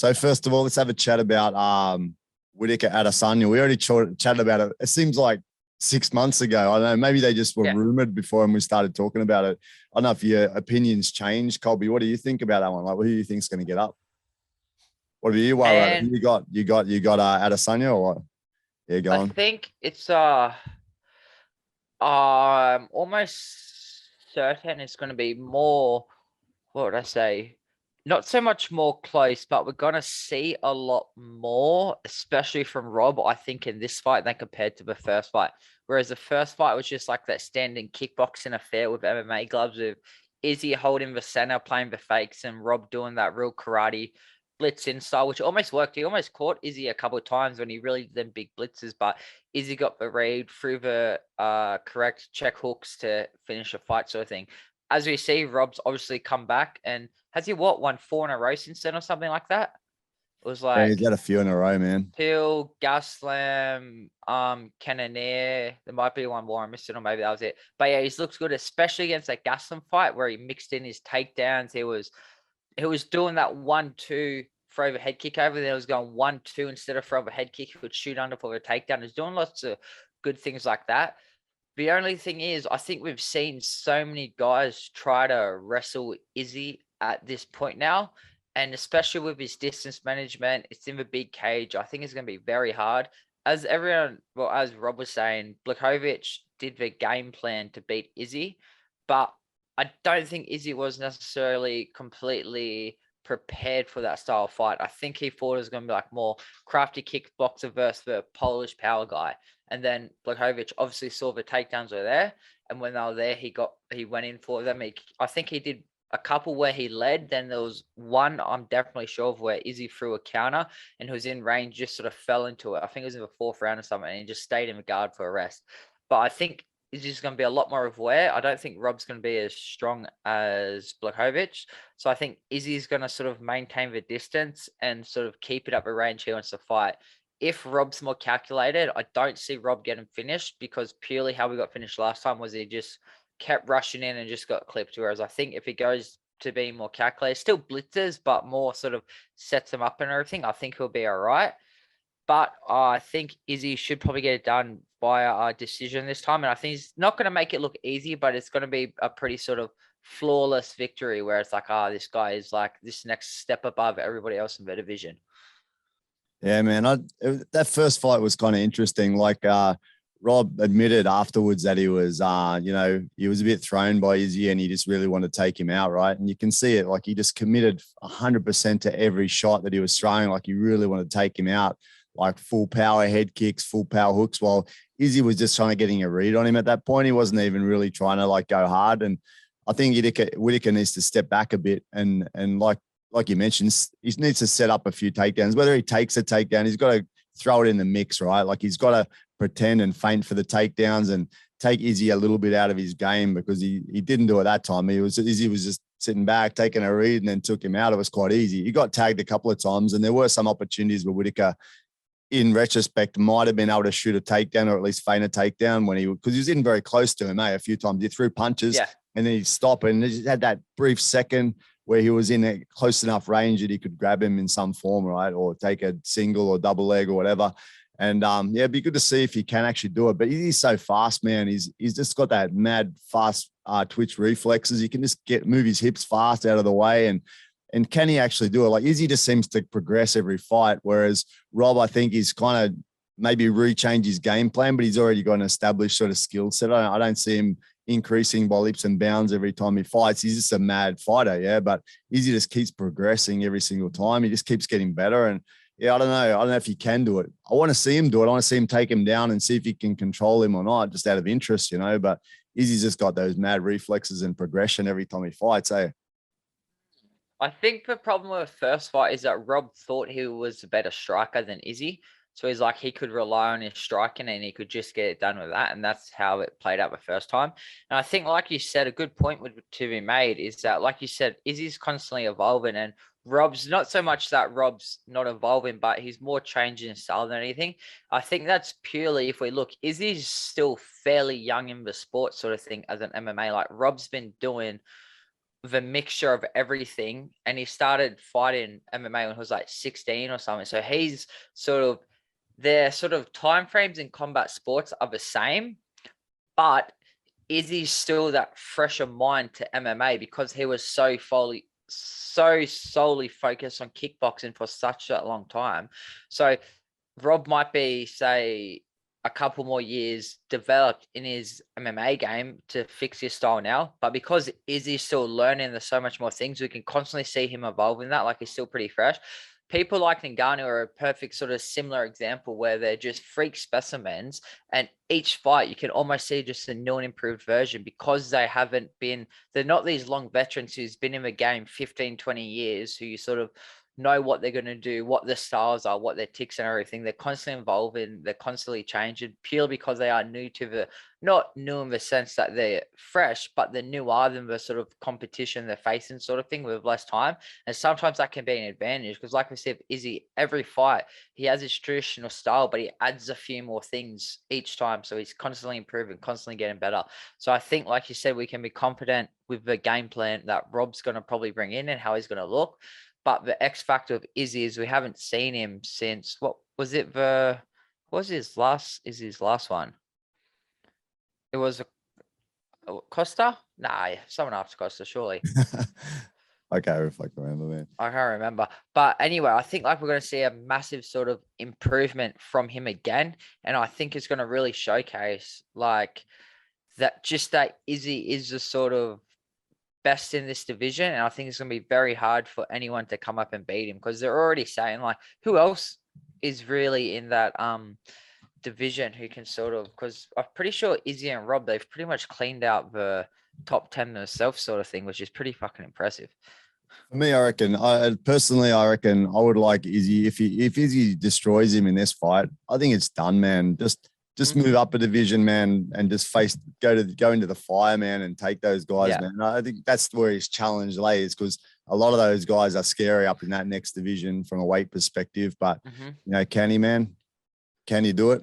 So first of all, let's have a chat about Whittaker Adesanya. We already chatted about it. It seems like 6 months ago. I don't know. Maybe they just were rumored before and we started talking about it. I don't know if your opinions changed. Colby, what do you think about that one? Like, who do you think's going to get up? What are you worried about? Who you got Adesanya or what? Yeah, go on. I think it's I'm almost certain it's going to be more, what would I say? Not so much more close, but we're going to see a lot more, especially from Rob, I think, in this fight than compared to the first fight. Whereas the first fight was just like that standing kickboxing affair with MMA gloves, with Izzy holding the center, playing the fakes, and Rob doing that real karate blitz in style, which almost worked. He almost caught Izzy a couple of times when he really did them big blitzes, but Izzy got the read through the correct check hooks to finish a fight, sort of thing. As we see, Rob's obviously come back, and has he won 4 in a race since then or something like that? It was like he's got a few in a row, man. Hill, Gaslam, Cannonier. There might be one more I missed it, or maybe that was it. But yeah, he's looked good, especially against that Gaslam fight where he mixed in his takedowns. He was doing that 1-2 throw the head kick over. Then it was going 1-2 instead of throw the head kick. He would shoot under for the takedown. He's doing lots of good things like that. The only thing is, I think we've seen so many guys try to wrestle Izzy at this point now. And especially with his distance management, it's in the big cage. I think it's going to be very hard. As Rob was saying, Blachowicz did the game plan to beat Izzy, but I don't think Izzy was necessarily completely prepared for that style of fight. I think he thought it was going to be like more crafty kickboxer versus the Polish power guy. And then Blachowicz obviously saw the takedowns were there. And when they were there, he went in for them. I think he did a couple where he led. Then there was one I'm definitely sure of where Izzy threw a counter and who was in range, just sort of fell into it. I think it was in the 4th round or something, and he just stayed in the guard for a rest. But I think Izzy's going to be a lot more aware. I don't think Rob's going to be as strong as Blachowicz. So I think Izzy's going to sort of maintain the distance and sort of keep it up the range he wants to fight. If Rob's more calculated, I don't see Rob getting finished, because purely how we got finished last time was he just kept rushing in and just got clipped. Whereas I think if he goes to being more calculated, still blitzes, but more sort of sets him up and everything, I think he'll be all right. But I think Izzy should probably get it done by a decision this time. And I think he's not going to make it look easy, but it's going to be a pretty sort of flawless victory where it's like, this guy is like this next step above everybody else in the division. Yeah, man. That first fight was kind of interesting. Like Rob admitted afterwards that he was, he was a bit thrown by Izzy and he just really wanted to take him out, right? And you can see it. Like he just committed 100% to every shot that he was throwing. Like he really wanted to take him out, like full power head kicks, full power hooks, while Izzy was just trying to getting a read on him at that point. He wasn't even really trying to like go hard. And I think Whittaker needs to step back a bit and like you mentioned, he needs to set up a few takedowns. Whether he takes a takedown, he's got to throw it in the mix, right? Like he's got to pretend and feint for the takedowns and take Izzy a little bit out of his game, because he didn't do it that time. Izzy was just sitting back, taking a read, and then took him out. It was quite easy. He got tagged a couple of times, and there were some opportunities where Whittaker, in retrospect, might have been able to shoot a takedown or at least feint a takedown because he was in very close to him, a few times. He threw punches and then he'd stop, and he just had that brief second where he was in a close enough range that he could grab him in some form, right? Or take a single or double leg or whatever. And it'd be good to see if he can actually do it. But he's so fast, man. He's just got that mad fast twitch reflexes. He can just move his hips fast out of the way. And can he actually do it? Like Izzy just seems to progress every fight, whereas Rob, I think, is kind of maybe rechange his game plan, but he's already got an established sort of skill set. I don't see him increasing by leaps and bounds every time he fights. He's just a mad fighter, but Izzy just keeps progressing every single time. He just keeps getting better. And I don't know if he can do it. I want to see him do it. I want to see him take him down and see if he can control him or not, just out of interest, but Izzy's just got those mad reflexes and progression every time he fights. I think the problem with the first fight is that Rob thought he was a better striker than Izzy. So he's like, he could rely on his striking and he could just get it done with that. And that's how it played out the first time. And I think, like you said, a good point to be made is that, like you said, Izzy's constantly evolving, and Rob's not so much that Rob's not evolving, but he's more changing his style than anything. I think that's purely, if we look, Izzy's still fairly young in the sport sort of thing as an MMA. Like Rob's been doing the mixture of everything, and he started fighting MMA when he was like 16 or something. So he's their time frames in combat sports are the same, but Izzy's still that fresher mind to MMA because he was so solely focused on kickboxing for such a long time. So Rob might be, say, a couple more years developed in his MMA game to fix his style now. But because Izzy's still learning, there's so much more things, we can constantly see him evolving that. Like, he's still pretty fresh. People like Ngannou are a perfect similar example where they're just freak specimens, and each fight you can almost see just a new and improved version because they're not these long veterans who's been in the game 15, 20 years, who you know what they're going to do, what the styles are, what their ticks and everything. They're constantly evolving, they're constantly changing purely because they are new to not new in the sense that they're fresh, but they're newer than the competition they're facing thing with less time. And sometimes that can be an advantage because, like I said, Izzy, every fight, he has his traditional style, but he adds a few more things each time. So he's constantly improving, constantly getting better. So I think, like you said, we can be confident with the game plan that Rob's going to probably bring in and how he's going to look. But the X factor of Izzy is we haven't seen him since, what was it? Izzy's last one? It was Costa? Nah, someone after Costa, surely. Okay, if I can remember, man. I can't remember. But anyway, I think we're going to see a massive improvement from him again. And I think it's going to really showcase that Izzy is the best in this division, and I think it's going to be very hard for anyone to come up and beat him because they're already saying who else is really in that division who can because I'm pretty sure Izzy and Rob, they've pretty much cleaned out the top 10 themselves thing, which is pretty fucking impressive. For me, I reckon I would like Izzy if Izzy destroys him in this fight. I think it's done, man. Just move up a division, man, and just go into the fire, man, and take those guys, man. I think that's where his challenge lays because a lot of those guys are scary up in that next division from a weight perspective. But, can he do it?